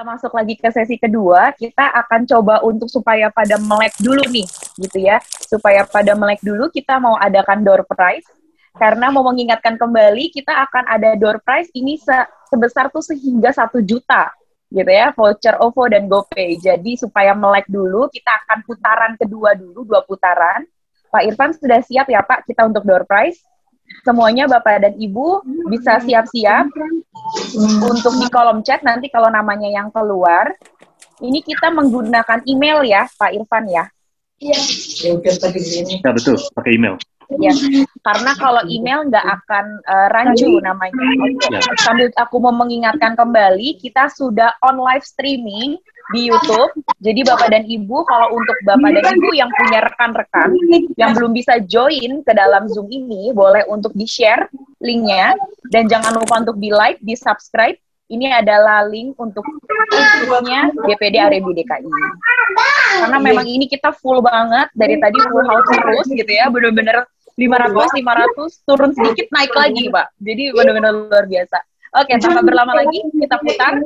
masuk lagi ke sesi kedua, kita akan coba untuk supaya pada melek dulu nih, gitu ya. Supaya pada melek dulu, kita mau adakan door prize. Karena mau mengingatkan kembali, kita akan ada door prize ini sebesar tuh sehingga 1 juta, gitu ya, voucher OVO dan GoPay. Jadi supaya melek dulu, kita akan putaran kedua dulu, 2 putaran. Pak Irfan sudah siap ya Pak, kita untuk door prize? Semuanya Bapak dan Ibu bisa siap-siap untuk di kolom chat nanti kalau namanya yang keluar. Ini kita menggunakan email ya, Pak Irfan ya? Iya. Ya betul, pakai email. Ya, karena kalau email nggak akan rancu namanya. Oke. Ya. Sambil aku mau mengingatkan kembali, kita sudah on live streaming di YouTube. Jadi Bapak dan Ibu, kalau untuk Bapak dan Ibu yang punya rekan-rekan yang belum bisa join ke dalam Zoom ini, boleh untuk di-share linknya. Dan jangan lupa untuk di-like, di-subscribe. Ini adalah link untuk YouTube-nya DPD Arebi DKI. Karena memang ini kita full banget, dari tadi full house terus gitu ya, bener-bener 500, turun sedikit, naik lagi, Pak. Jadi benar-benar luar biasa. Oke, tanpa berlama lagi, kita putar.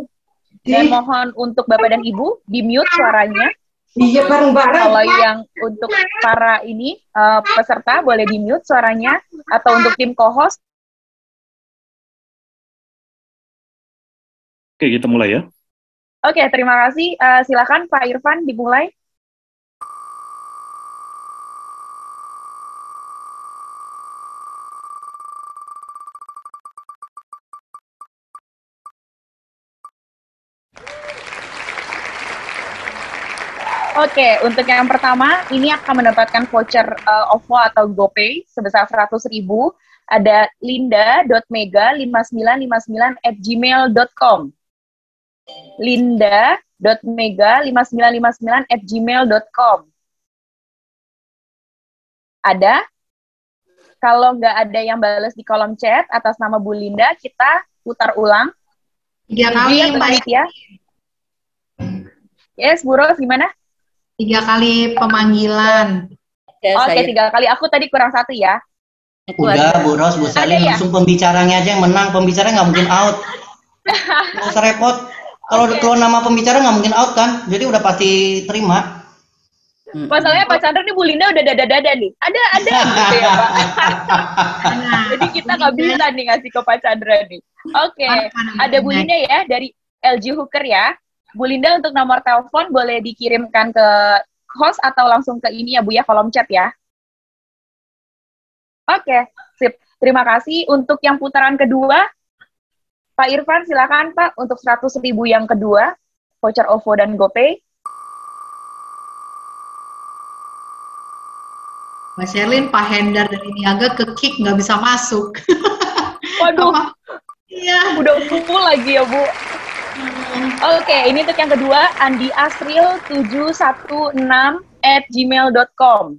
Dan mohon untuk Bapak dan Ibu, di-mute suaranya. Iya, bareng-bareng. Kalau yang untuk para ini, peserta, boleh di-mute suaranya. Atau untuk tim co-host. Oke, kita mulai ya. Oke, terima kasih. Silakan Pak Irfan, dimulai. Oke, untuk yang pertama, ini akan mendapatkan voucher OVO atau GoPay sebesar 100.000. Ada linda.mega5959@gmail.com. linda.mega5959@gmail.com. Ada? Kalau nggak ada yang balas di kolom chat atas nama Bu Linda, kita putar ulang. 3 kali, Mbak. Ya. Yes, Bu Ros, gimana? 3 kali pemanggilan. Oke, 3 kali. Aku tadi kurang 1 ya. Udah, Bu Ros, Bu Selin, langsung pembicaranya aja yang menang. Pembicara nggak mungkin out. Nggak usah repot. Kalau keluar nama pembicara nggak mungkin out kan? Jadi udah pasti terima. Masalahnya Pak Chandra nih Bu Linda udah dada-dada nih. Ada gitu ya Pak. Jadi kita nggak bisa nih ngasih ke Pak Chandra nih. Oke, ada Bu Linda ya dari LG Hooker ya. Bu Linda untuk nomor telepon boleh dikirimkan ke host atau langsung ke ini ya Bu ya, kolom chat ya. Oke, sip. Terima kasih. Untuk yang putaran kedua, Pak Irfan silakan Pak untuk 100.000 yang kedua, voucher OVO dan GoPay. Mbak Sherlyn, Pak Hendar dari Niaga ke kick nggak bisa masuk. Waduh, iya. Udah full lagi ya Bu. Oke, ini untuk yang kedua, Andi Asril 716@gmail.com.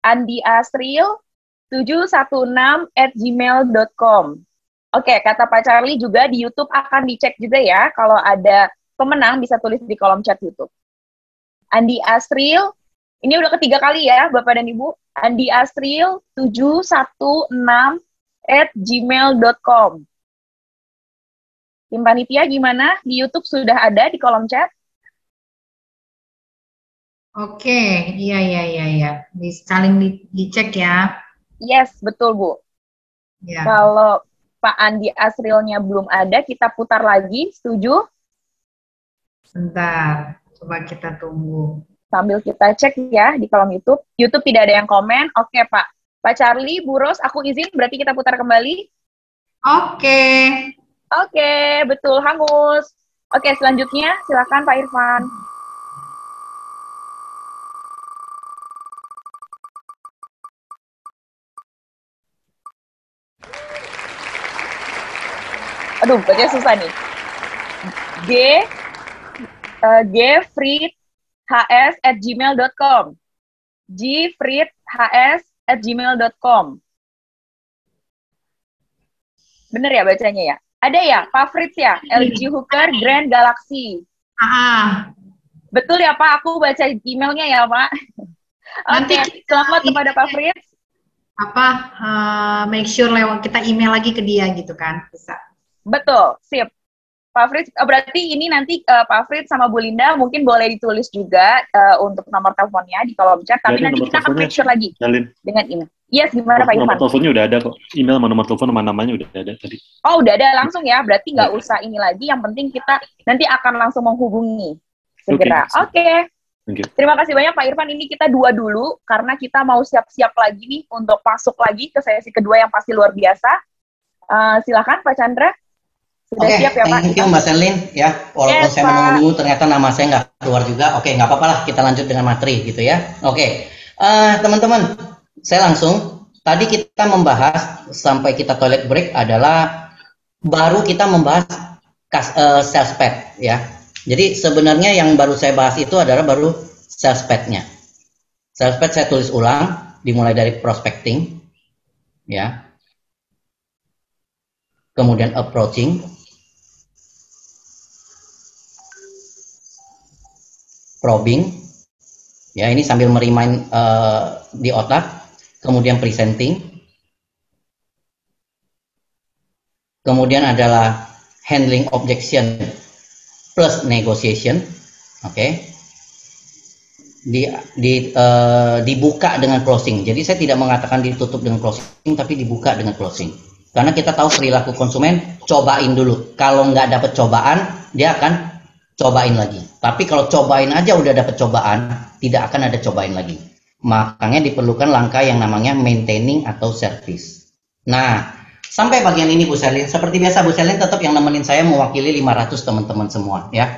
Andi Asril 716@gmail.com. Oke, kata Pak Charlie juga di YouTube akan dicek juga ya, kalau ada pemenang bisa tulis di kolom chat YouTube. Andi Asril, ini udah ketiga kali ya, Bapak dan Ibu. Andi Asril 716@gmail.com. Tim panitia gimana? Di YouTube sudah ada di kolom chat? Oke, iya. Saling dicek ya. Yes, betul Bu. Ya. Kalau Pak Andi Asrilnya belum ada, kita putar lagi. Setuju? Sebentar, coba kita tunggu. Sambil kita cek ya di kolom YouTube. YouTube tidak ada yang komen. Oke Pak. Pak Charlie, Bu Ros, aku izin berarti kita putar kembali. Oke. Oke, betul, hangus. Oke, selanjutnya silakan Pak Irfan. Aduh, bacanya susah nih. gfriedhs@gmail.com. gfriedhs@gmail.com. Bener ya bacanya ya? Ada ya, Pak Fritz ya? LG Hooker Grand Galaxy. Betul ya Pak, aku baca emailnya ya Pak. Oke, selamat kepada Pak Fritz. Make sure lewat kita email lagi ke dia gitu kan, bisa. Betul, sip. Pak Fritz, berarti ini nanti Pak Fritz sama Bu Linda mungkin boleh ditulis juga untuk nomor teleponnya di kolom chat, tapi nanti kita akan make sure lagi dengan email. Yes, gimana Pak Irfan? Nomor teleponnya udah ada kok, email sama nomor telepon sama namanya udah ada tadi. Oh, udah ada langsung ya, berarti nggak usah ini lagi, yang penting kita nanti akan langsung menghubungi segera. Oke. Terima kasih banyak Pak Irfan, ini kita 2 dulu, karena kita mau siap-siap lagi nih untuk masuk lagi ke sesi kedua yang pasti luar biasa. Silakan Pak Chandra. Oke, siap ya, Pak. Thank you Mbak Selin ya. Walaupun saya menunggu ternyata nama saya nggak keluar juga. Oke, nggak apa-apa lah, kita lanjut dengan materi gitu ya. Oke, teman-teman, saya langsung. Tadi kita membahas sampai kita toilet break adalah baru kita membahas sales pad ya. Jadi sebenarnya yang baru saya bahas itu adalah baru sales pad-nya. Sales pad saya tulis ulang, dimulai dari prospecting ya. Kemudian approaching, probing, ya ini sambil merimain di otak, kemudian presenting, kemudian adalah handling objection plus negotiation, oke, dibuka dengan closing. Jadi saya tidak mengatakan ditutup dengan closing, tapi dibuka dengan closing. Karena kita tahu perilaku konsumen, cobain dulu. Kalau nggak dapat cobaan, dia akan cobain lagi. Tapi kalau cobain aja udah dapat cobaan, tidak akan ada cobain lagi. Makanya diperlukan langkah yang namanya maintaining atau service. Nah, sampai bagian ini Bu Selin, seperti biasa Bu Selin tetap yang nemenin saya mewakili 500 teman-teman semua ya.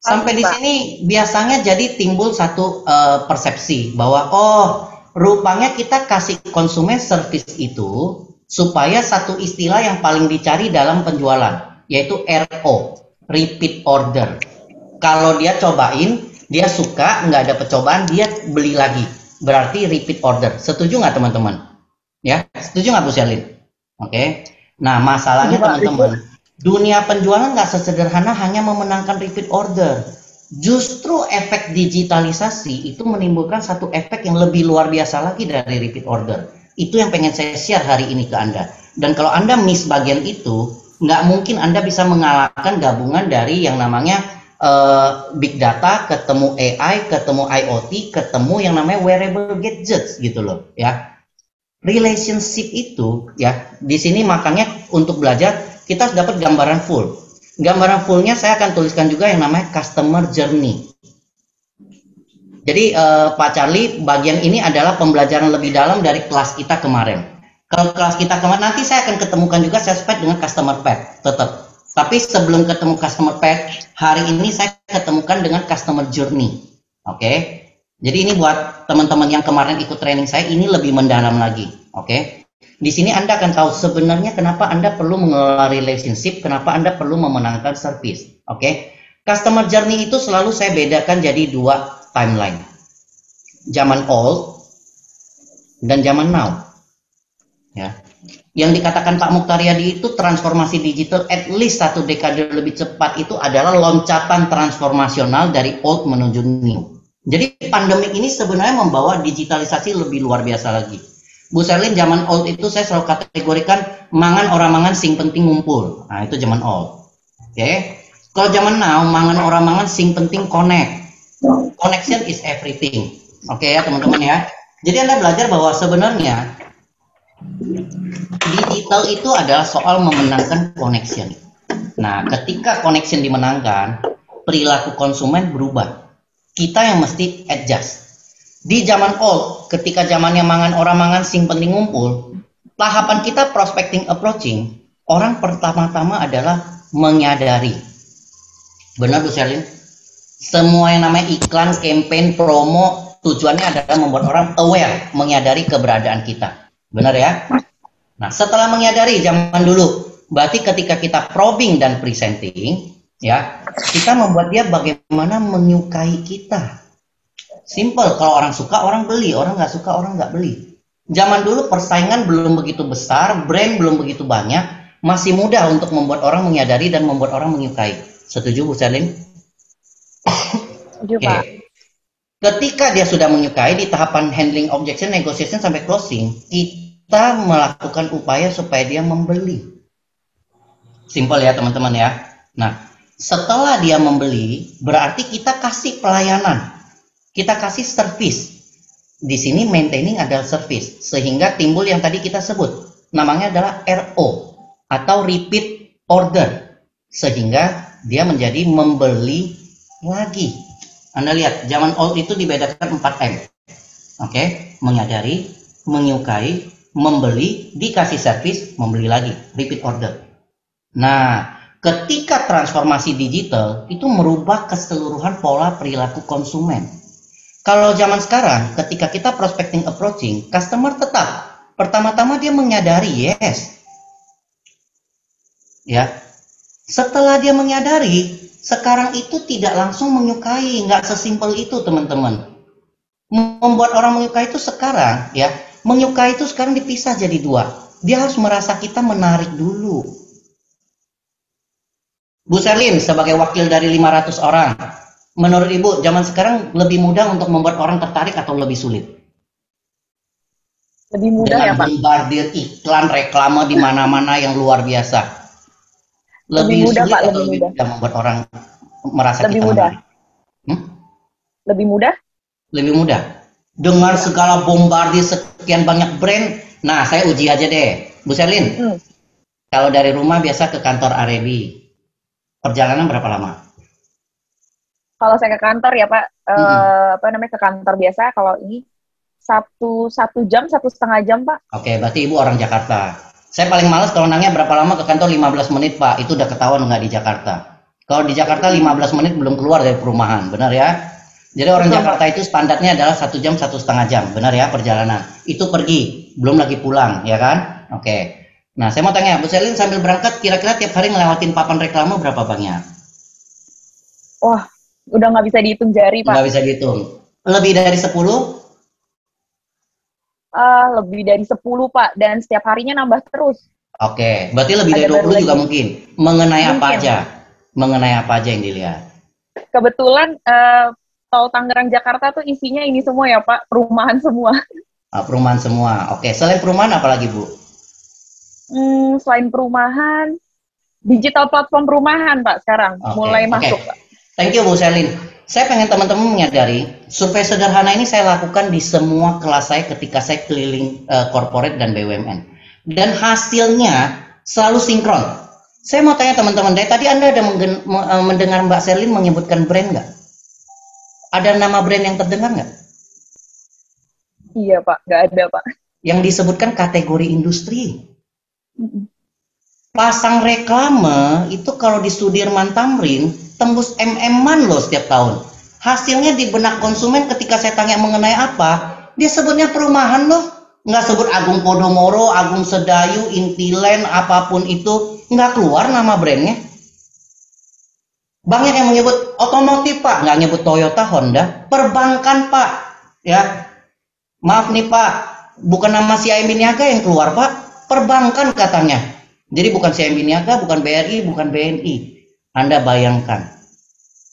Sampai di sini biasanya jadi timbul satu persepsi bahwa oh, rupanya kita kasih konsumen service itu supaya satu istilah yang paling dicari dalam penjualan, yaitu RO, repeat order. Kalau dia cobain, dia suka, nggak ada percobaan, dia beli lagi. Berarti repeat order. Setuju nggak teman-teman? Ya, setuju nggak Bu Selin? Oke. Nah, masalahnya teman-teman, dunia penjualan nggak sesederhana hanya memenangkan repeat order. Justru efek digitalisasi itu menimbulkan satu efek yang lebih luar biasa lagi dari repeat order. Itu yang pengen saya share hari ini ke Anda. Dan kalau Anda miss bagian itu, nggak mungkin Anda bisa mengalahkan gabungan dari yang namanya big data, ketemu AI, ketemu IoT, ketemu yang namanya wearable gadgets gitu loh ya. Relationship itu ya, di sini makanya untuk belajar kita harus dapat gambaran full. Gambaran fullnya saya akan tuliskan juga yang namanya customer journey. Jadi Pak Charlie, bagian ini adalah pembelajaran lebih dalam dari kelas kita kemarin. Kalau kelas kita kemarin, nanti saya akan ketemukan juga sales pad dengan customer pad, tetap. Tapi sebelum ketemu customer pad, hari ini saya ketemukan dengan customer journey. Oke? Jadi ini buat teman-teman yang kemarin ikut training saya, ini lebih mendalam lagi. Oke? Di sini Anda akan tahu sebenarnya kenapa Anda perlu mengelola relationship, kenapa Anda perlu memenangkan service. Oke? Customer journey itu selalu saya bedakan jadi 2 timeline, zaman old dan zaman now ya. Yang dikatakan Pak Mukhtaryadi itu transformasi digital at least 1 dekade lebih cepat itu adalah loncatan transformasional dari old menuju new. Jadi pandemi ini sebenarnya membawa digitalisasi lebih luar biasa lagi. Bu Serlin, zaman old itu saya selalu kategorikan mangan orang mangan sing penting ngumpul. Nah itu zaman old. Oke. Kalau zaman now mangan orang mangan sing penting connect. Connection is everything. Oke ya teman-teman ya. Jadi Anda belajar bahwa sebenarnya digital itu adalah soal memenangkan connection. Nah, ketika connection dimenangkan, perilaku konsumen berubah. Kita yang mesti adjust. Di zaman old, ketika zamannya mangan orang mangan sing penting ngumpul, tahapan kita prospecting approaching, orang pertama-tama adalah menyadari. Benar Bu Sherlyn? Semua yang namanya iklan, campaign, promo, tujuannya adalah membuat orang aware, menyadari keberadaan kita. Benar ya? Nah, setelah menyadari zaman dulu, berarti ketika kita probing dan presenting, ya, kita membuat dia bagaimana menyukai kita. Simple, kalau orang suka, orang beli. Orang nggak suka, orang nggak beli. Zaman dulu persaingan belum begitu besar, brand belum begitu banyak, masih mudah untuk membuat orang menyadari dan membuat orang menyukai. Setuju Bu Sherlyn? Okay. Ketika dia sudah menyukai di tahapan handling objection, negotiation sampai closing, kita melakukan upaya supaya dia membeli. Simple ya teman-teman ya. Nah, setelah dia membeli, berarti kita kasih pelayanan, kita kasih service. Di sini maintaining adalah service, sehingga timbul yang tadi kita sebut, namanya adalah RO atau repeat order, sehingga dia menjadi membeli lagi. Anda lihat, zaman old itu dibedakan 4M. Oke, menyadari, menyukai, membeli, dikasih servis, membeli lagi, repeat order. Nah, ketika transformasi digital itu merubah keseluruhan pola perilaku konsumen. Kalau zaman sekarang, ketika kita prospecting approaching, customer tetap pertama-tama dia menyadari, yes. Ya. Setelah dia menyadari, sekarang itu tidak langsung menyukai, nggak sesimpel itu, teman-teman. Membuat orang menyukai itu sekarang, ya, menyukai itu sekarang dipisah jadi dua. Dia harus merasa kita menarik dulu. Bu Serlin, sebagai wakil dari 500 orang, menurut Ibu, zaman sekarang lebih mudah untuk membuat orang tertarik atau lebih sulit? Lebih mudah dengan ya Pak? bombardir iklan, reklame di mana-mana yang luar biasa. Lebih mudah sulit Pak, atau lebih lebih mudah. mudah membuat orang merasa Lebih kita mudah. menarik? Lebih mudah? Lebih mudah. Dengan segala bombardir sekian banyak brand, nah saya uji aja deh. Bu Serlin, kalau dari rumah biasa ke kantor Arebi, perjalanan berapa lama? Kalau saya ke kantor ya Pak, ke kantor biasa, kalau ini satu jam, 1,5 jam Pak. Oke, berarti Ibu orang Jakarta. Saya paling males kalau nanya berapa lama ke kantor, 15 menit Pak, itu udah ketahuan nggak di Jakarta. Kalau di Jakarta 15 menit belum keluar dari perumahan, benar ya? Jadi orang Jakarta itu standarnya adalah 1 jam, 1,5 jam, benar ya perjalanan. Itu pergi, belum lagi pulang, ya kan? Oke. Nah, saya mau tanya, Bu Selin sambil berangkat, kira-kira tiap hari ngelewatin papan reklame berapa banyak? Wah, udah nggak bisa dihitung jari Pak. Nggak bisa dihitung. Lebih dari 10? Lebih dari 10 Pak, dan setiap harinya nambah terus. Oke, berarti lebih dari 20 juga mungkin. Mengenai apa aja? Mengenai apa aja yang dilihat? Kebetulan tol Tangerang Jakarta tuh isinya ini semua ya Pak, perumahan semua. Perumahan semua. Oke, selain perumahan apa lagi Bu? Selain perumahan, digital platform perumahan Pak sekarang mulai masuk Pak. Thank you Bu Selin. Saya pengen teman-teman menyadari, survei sederhana ini saya lakukan di semua kelas saya ketika saya keliling corporate dan BUMN. Dan hasilnya selalu sinkron. Saya mau tanya teman-teman, dari tadi Anda ada mendengar Mbak Selin menyebutkan brand nggak? Ada nama brand yang terdengar nggak? Iya Pak, nggak ada Pak. Yang disebutkan kategori industri. Pasang reklame itu kalau di Sudirman Tamrin tembus MM-an loh setiap tahun. Hasilnya di benak konsumen ketika saya tanya mengenai apa, dia sebutnya perumahan loh. Nggak sebut Agung Podomoro, Agung Sedayu, Intiland, apapun itu. Nggak keluar nama brandnya. Banyak yang menyebut otomotif Pak, nggak nyebut Toyota, Honda. Perbankan Pak, ya. Maaf nih Pak, bukan nama CIMB Niaga yang keluar Pak. Perbankan katanya. Jadi bukan CIMB Niaga, bukan BRI, bukan BNI. Anda bayangkan,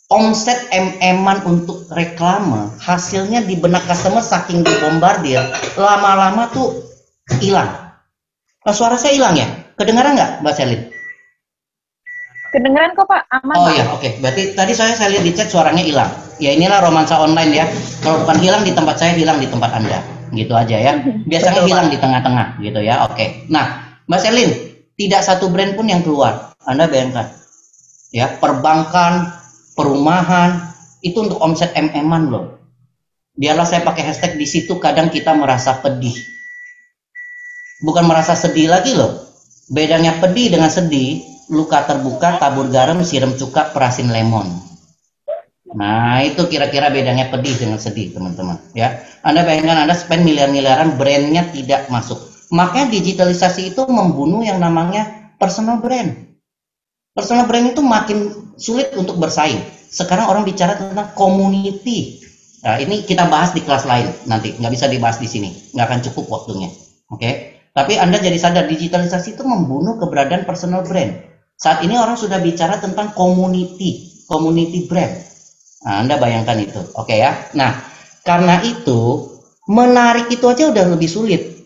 omset MM-an untuk reklame, hasilnya di benak customer saking dibombardir, lama-lama tuh hilang. Suara saya hilang ya? Kedengaran nggak Mbak Selin? Kedengeran kok Pak, aman. Oh ya, oke. Berarti tadi saya lihat di chat suaranya hilang. Ya inilah romansa online ya. Kalau bukan hilang di tempat saya, hilang di tempat Anda. Gitu aja ya. Biasanya Betul, hilang Pak. di tengah-tengah gitu ya. Oke. Nah, Mbak Selin, tidak satu brand pun yang keluar. Anda bayangkan. Ya, perbankan, perumahan, itu untuk omset MM-an loh. Biarlah saya pakai hashtag di situ, kadang kita merasa pedih. Bukan merasa sedih lagi loh. Bedanya pedih dengan sedih, luka terbuka, tabur garam, siram cuka, perasin lemon. Nah, itu kira-kira bedanya pedih dengan sedih, teman-teman. Ya, Anda bayangkan Anda spend miliar-miliaran, brandnya tidak masuk. Makanya digitalisasi itu membunuh yang namanya personal brand. Personal brand itu makin sulit untuk bersaing. Sekarang orang bicara tentang community. Nah, ini kita bahas di kelas lain nanti, nggak bisa dibahas di sini, nggak akan cukup waktunya. Oke? Tapi Anda jadi sadar digitalisasi itu membunuh keberadaan personal brand. Saat ini orang sudah bicara tentang community brand. Nah, Anda bayangkan itu, oke ya? Nah, karena itu menarik itu aja udah lebih sulit.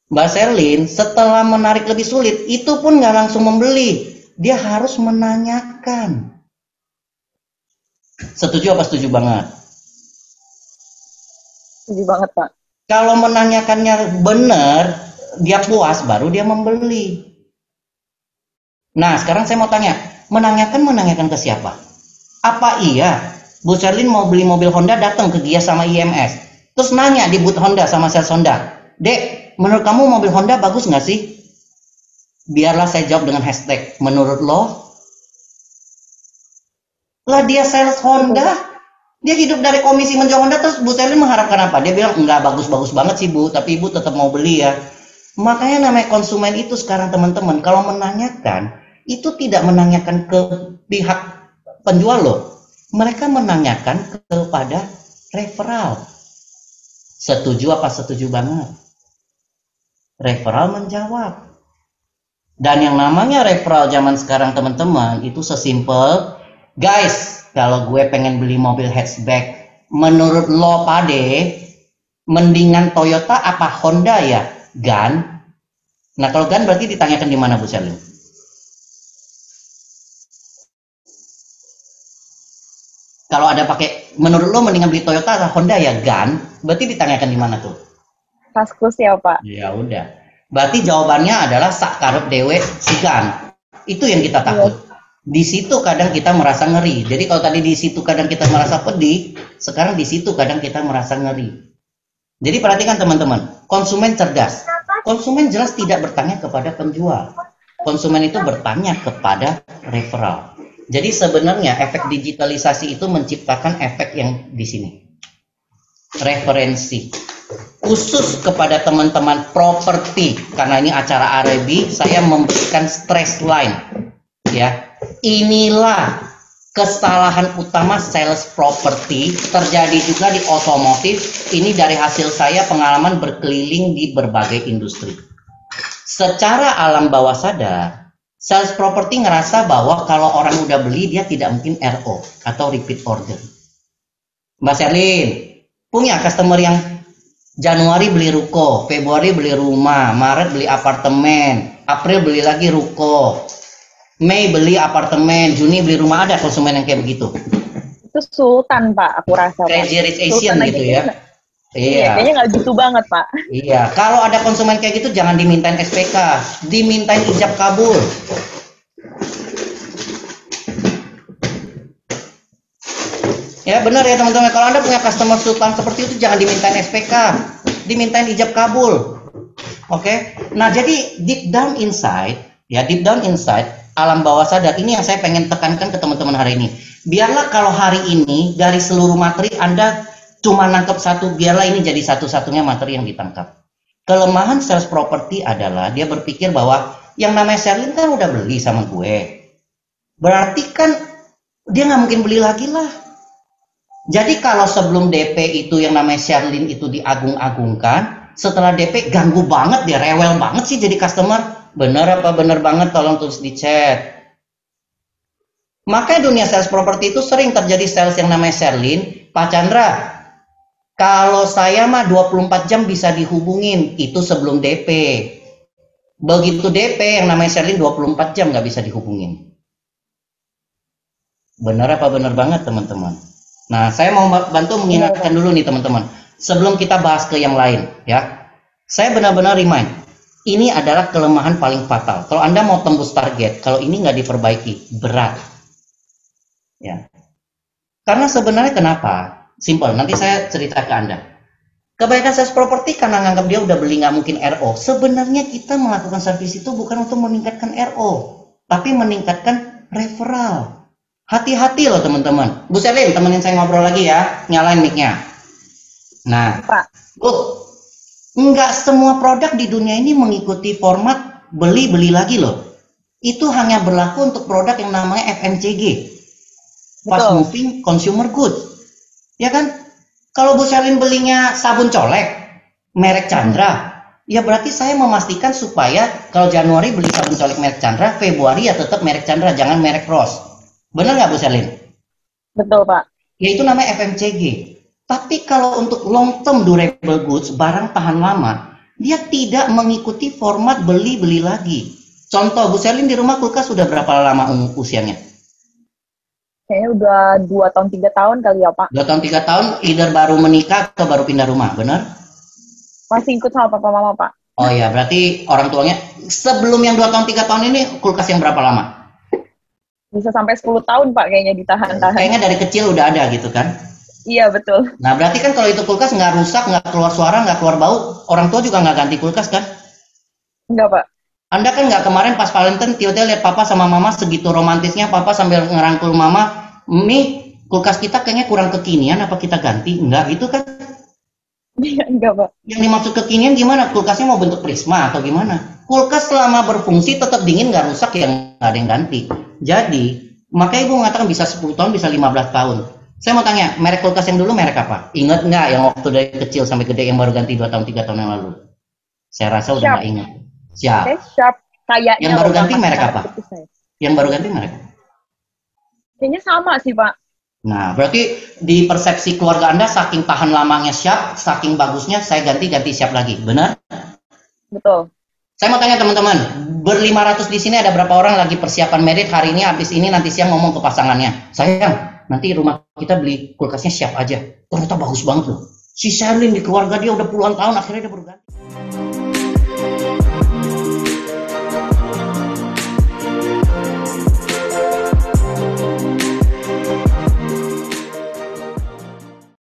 Mbak Selin, setelah menarik lebih sulit, itu pun nggak langsung membeli. dia harus menanyakan. Setuju apa setuju banget? Setuju banget, Pak. Kalau menanyakannya benar, dia puas, baru dia membeli. Nah, sekarang saya mau tanya, menanyakan ke siapa? Apa iya Bu Sherlyn mau beli mobil Honda, datang ke Gia sama IMS, terus nanya di booth Honda sama sales Honda, Dek, menurut kamu mobil Honda bagus nggak sih? Biarlah saya jawab dengan hashtag, menurut lo? Lah dia sales Honda, dia hidup dari komisi menjual Honda, terus Bu Sherlyn mengharapkan apa? Dia bilang, enggak bagus-bagus banget sih Bu, tapi Ibu tetap mau beli ya. Makanya namanya konsumen itu sekarang teman-teman, kalau menanyakan, itu tidak menanyakan ke pihak penjual loh. Mereka menanyakan kepada referral. Setuju apa setuju banget? Referral menjawab. Dan yang namanya referral zaman sekarang teman-teman, itu sesimpel, guys, kalau gue pengen beli mobil hatchback, menurut lo Pade, mendingan Toyota apa Honda ya? Gan? Nah kalau Gan berarti ditanyakan di mana Bu Sherlyn? Kalau ada pakai, menurut lo mendingan beli Toyota atau Honda ya Gan? Berarti ditanyakan di mana tuh? Kaskus ya, Pak. Ya udah. Berarti jawabannya adalah sak karep dewe si Gan. Itu yang kita takut. Di situ kadang kita merasa ngeri. Jadi kalau tadi di situ kadang kita merasa pedih, sekarang di situ kadang kita merasa ngeri. Jadi perhatikan teman-teman, konsumen cerdas. Konsumen jelas tidak bertanya kepada penjual. Konsumen itu bertanya kepada referral. Jadi sebenarnya efek digitalisasi itu menciptakan efek yang di sini. Referensi. Khusus kepada teman-teman properti, karena ini acara R&B, saya memberikan stress line. Ya, inilah kesalahan utama sales properti, terjadi juga di otomotif. Ini dari hasil saya pengalaman berkeliling di berbagai industri. Secara alam bawah sadar, sales properti ngerasa bahwa kalau orang udah beli, dia tidak mungkin RO atau repeat order. Mbak Sherlyn, punya customer yang Januari beli ruko, Februari beli rumah, Maret beli apartemen, April beli lagi ruko, Mei beli apartemen, Juni beli rumah. Ada konsumen yang kayak begitu? Itu sultan, Pak, aku rasa. Crazy Rich Asian gitu ya? Iya, kayaknya nggak gitu banget, Pak. Iya, kalau ada konsumen kayak gitu jangan dimintain SPK, dimintain ijab kabul. Ya benar ya teman-teman, kalau Anda punya customer sultan seperti itu jangan dimintain SPK, dimintain ijab kabul. Oke? Nah, jadi deep down inside, alam bawah sadar, ini yang saya pengen tekankan ke teman-teman hari ini. Biarlah kalau hari ini dari seluruh materi Anda cuma nangkep satu, biarlah ini jadi satu-satunya materi yang ditangkap. Kelemahan sales property adalah dia berpikir bahwa yang namanya Sherlyn kan udah beli sama gue, berarti kan dia nggak mungkin beli lagi lah. Jadi kalau sebelum DP itu yang namanya Sherlyn itu diagung-agungkan, setelah DP ganggu banget, dia rewel banget sih jadi customer. Bener apa bener banget, tolong tulis di chat. Makanya dunia sales property itu sering terjadi sales yang namanya Sherlyn. Pak Chandra, kalau saya mah 24 jam bisa dihubungin, itu sebelum DP. Begitu DP yang namanya Sherlyn 24 jam nggak bisa dihubungin. Bener apa bener banget teman-teman? Nah, saya mau bantu mengingatkan dulu nih teman-teman. Sebelum kita bahas ke yang lain, ya. Saya benar-benar remind, ini adalah kelemahan paling fatal. Kalau Anda mau tembus target, kalau ini nggak diperbaiki, berat. Ya. Karena sebenarnya kenapa? Simple, nanti saya cerita ke Anda. Kebaikan sales property karena nganggap dia udah beli nggak mungkin RO. Sebenarnya kita melakukan servis itu bukan untuk meningkatkan RO, tapi meningkatkan referral. Hati-hati loh teman-teman. Bu Sherlyn, temenin saya ngobrol lagi ya. Nyalain mic-nya. Nah, Pak. Nggak semua produk di dunia ini mengikuti format beli-beli lagi loh. Itu hanya berlaku untuk produk yang namanya FMCG. Fast Moving Consumer Goods. Ya kan? Kalau Bu Sherlyn belinya sabun colek, merek Chandra, ya berarti saya memastikan supaya kalau Januari beli sabun colek merek Chandra, Februari ya tetap merek Chandra, jangan merek Ross. Benar nggak Bu Sherlyn? Betul, Pak. Ya itu namanya FMCG. Tapi kalau untuk long term durable goods, barang tahan lama, dia tidak mengikuti format beli-beli lagi. Contoh, Bu Selin di rumah kulkas sudah berapa lama usianya? Kayaknya udah 2 tahun 3 tahun kali ya Pak. 2 tahun 3 tahun, either baru menikah atau baru pindah rumah, benar? Masih ikut sama papa mama Pak. Oh ya, berarti orang tuanya sebelum yang 2 tahun 3 tahun ini kulkas yang berapa lama? Bisa sampai 10 tahun Pak kayaknya ditahan-tahan. Kayaknya dari kecil udah ada gitu kan? Iya betul. Nah berarti kan kalau itu kulkas nggak rusak, nggak keluar suara, nggak keluar bau, orang tua juga nggak ganti kulkas kan? Enggak Pak. Anda kan nggak kemarin pas Valentine, Tio lihat papa sama mama segitu romantisnya, papa sambil ngerangkul mama, Mi, kulkas kita kayaknya kurang kekinian, apa kita ganti? Enggak gitu kan? Iya enggak Pak. Yang dimaksud kekinian gimana? Kulkasnya mau bentuk prisma atau gimana? Kulkas selama berfungsi tetap dingin, nggak rusak, yang nggak ada yang ganti. Jadi, makanya gue mengatakan bisa 10 tahun, bisa 15 tahun. Saya mau tanya, merek kulkas yang dulu merek apa? Ingat nggak yang waktu dari kecil sampai gede yang baru ganti 2 tahun, 3 tahun yang lalu? Saya rasa udah nggak ingat. Siap. Oke, Sharp. Kayaknya Yang baru ganti Mas, merek apa? Yang baru ganti merek apa? Kayaknya sama sih Pak. Nah, berarti di persepsi keluarga Anda saking tahan lamanya Sharp, saking bagusnya saya ganti Sharp lagi. Benar? Betul. Saya mau tanya teman-teman, ber-500 di sini ada berapa orang lagi persiapan merit hari ini, habis ini nanti siang ngomong ke pasangannya, sayang, nanti rumah kita beli kulkasnya Sharp aja. Ternyata bagus banget loh. Si Sherlyn di keluarga dia udah puluhan tahun akhirnya dia baru ganti.